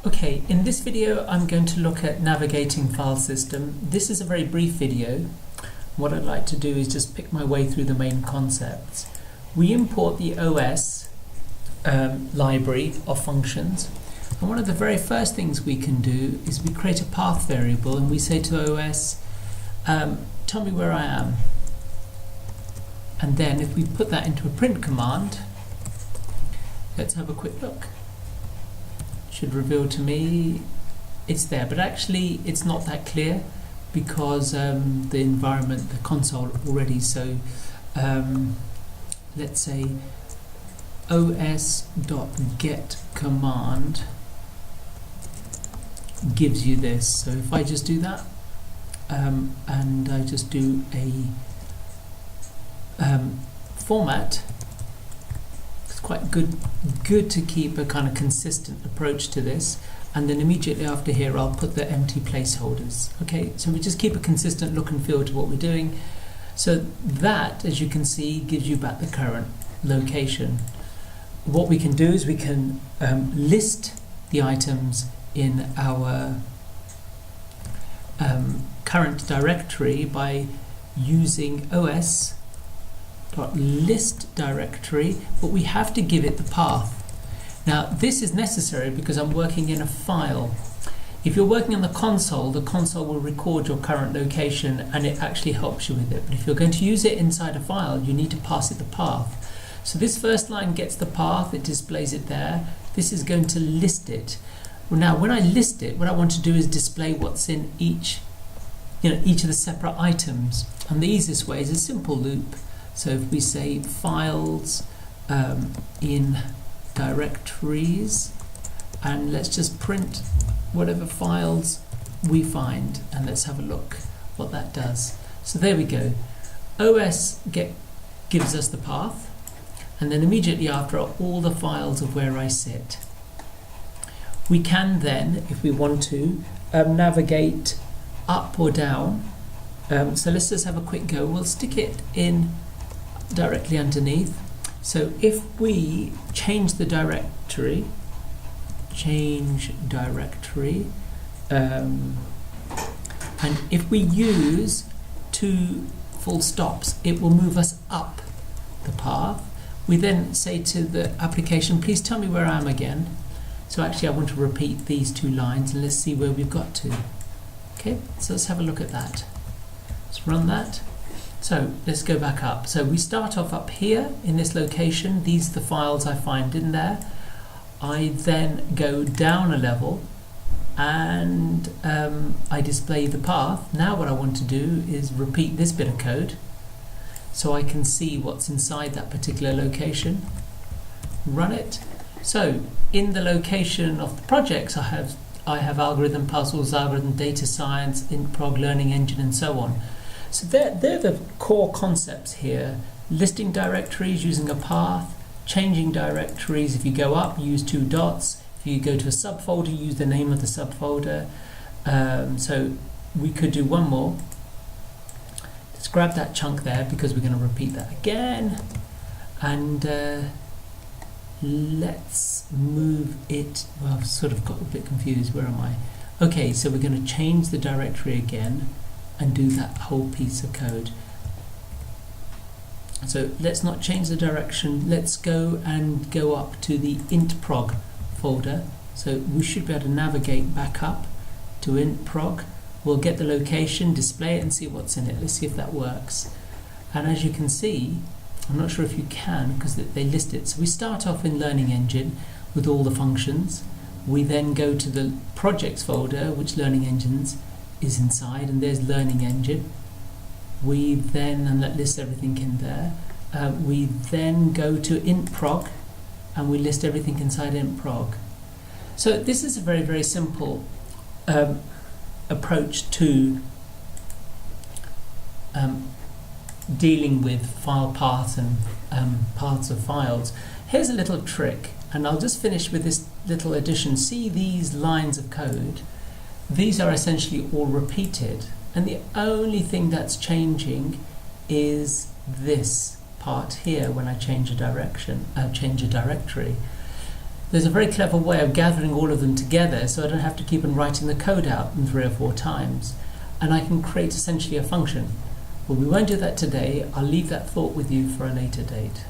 Okay, in this video I'm going to look at navigating file system. This is a very brief video. What I'd like to do is just pick my way through the main concepts. We import the OS library of functions, and one of the very first things we can do is we create a path variable and we say to OS, tell me where I am. And then if we put that into a print command, let's have a quick look. Should reveal to me it's there, but actually it's not that clear because the environment, the console already, so let's say os.get command gives you this. So if I just do that and I just do a format, quite good to keep a kind of consistent approach to this, and then immediately after here I'll put the empty placeholders. Okay, so we just keep a consistent look and feel to what we're doing. So that, as you can see, gives you back the current location. What we can do is we can list the items in our current directory by using os.list directory, but we have to give it the path. Now this is necessary because I'm working in a file. If you're working on the console will record your current location and it actually helps you with it. But if you're going to use it inside a file, you need to pass it the path. So this first line gets the path, it displays it there. This is going to list it. Well, now when I list it, what I want to do is display what's in each of the separate items. And the easiest way is a simple loop. So if we say files in directories, and let's just print whatever files we find, and let's have a look what that does. So there we go. OS gives us the path, and then immediately after are all the files of where I sit. We can then, if we want to, navigate up or down. So let's just have a quick go. We'll stick it in directly underneath. So if we change the directory, and if we use 2 full stops, it will move us up the path. We then say to the application, please tell me where I am again. So actually I want to repeat these 2 lines, and let's see where we've got to. Okay, so let's have a look at that. Let's run that. So let's go back up. So we start off up here in this location. These are the files I find in there. I then go down a level and I display the path. Now what I want to do is repeat this bit of code so I can see what's inside that particular location. Run it. So in the location of the projects I have algorithm, puzzles, algorithm, data science, IntProg, learning engine, and so on. So they're the core concepts here. Listing directories using a path, changing directories. If you go up, use 2 dots. If you go to a subfolder, use the name of the subfolder. So we could do one more. Let's grab that chunk there because we're going to repeat that again. And let's move it. Well, I've sort of got a bit confused. Where am I? Okay, so we're going to change the directory again and do that whole piece of code. So let's not change the direction. Let's go up to the IntProg folder. So we should be able to navigate back up to IntProg. We'll get the location, display it, and see what's in it. Let's see if that works. And as you can see, I'm not sure if you can because they list it. So we start off in Learning Engine with all the functions. We then go to the projects folder, which Learning Engines is inside, and there's Learning Engine. We then, and that lists everything in there, we then go to IntProg and we list everything inside IntProg. So this is a very, very simple approach to dealing with file paths and paths of files. Here's a little trick, and I'll just finish with this little addition. See these lines of code? These are essentially all repeated, and the only thing that's changing is this part here when I change a directory. there's a very clever way of gathering all of them together so I don't have to keep on writing the code out 3 or 4 times. And I can create essentially a function. Well, we won't do that today. I'll leave that thought with you for a later date.